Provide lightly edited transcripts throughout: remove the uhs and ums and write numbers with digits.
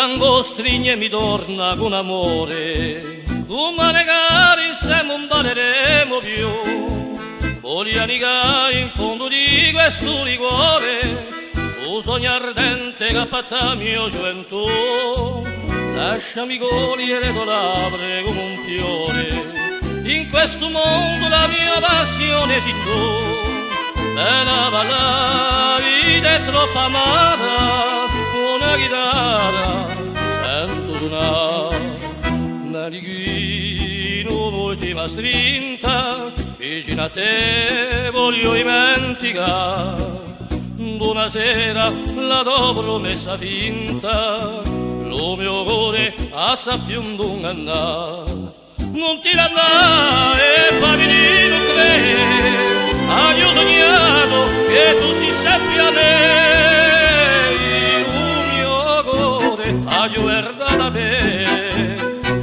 tango stringe e mi torna con amore. Domani cari insieme non balleremo più. Voglio annegare in fondo di questo liquore un sogno ardente che ha fatto mia gioventù. Lasciami cogliere le labbra come un fiore. In questo mondo la mia passione sei tu. Bella balla, vita è troppo amata. Una chitarra sento suonare. Marichino, un'ultima strinta, vicino a te voglio dimenticare. Buonasera, la tua promessa finta, lo mio cuore a più lungo andare. Non ti andare, bambino, crede, ho sognato che tu si sempre a me. Il mio cuore ha guardato me,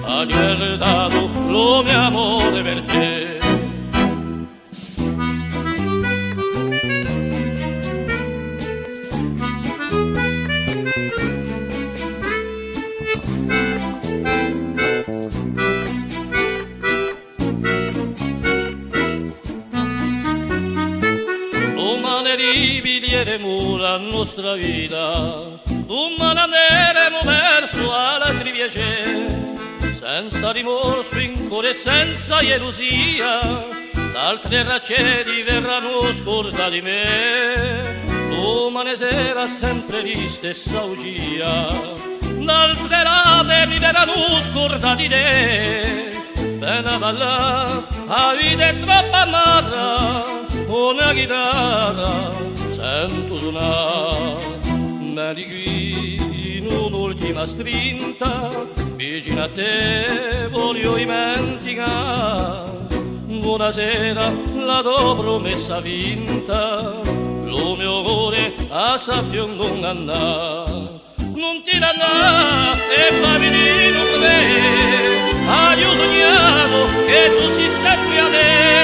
ha guardato lo mio amore per te. Rivideremo la nostra vita, domani andremo verso altri piaceri, senza rimorso in cuore e senza gelosia, d'altre racciedi verranno scorsa di me, domani sera sempre di stessa ugia, d'altre labbra mi verranno scorsa di te, bella balla, la vita è troppo amara. Una chitarra sento suonare, ma di qui in un'ultima strinta, vicino a te voglio dimenticare. Buonasera, la tua promessa finta, lo mio cuore a più lungo andare. Non ti andare e bambino crede, ho sognato che tu sei sempre a me.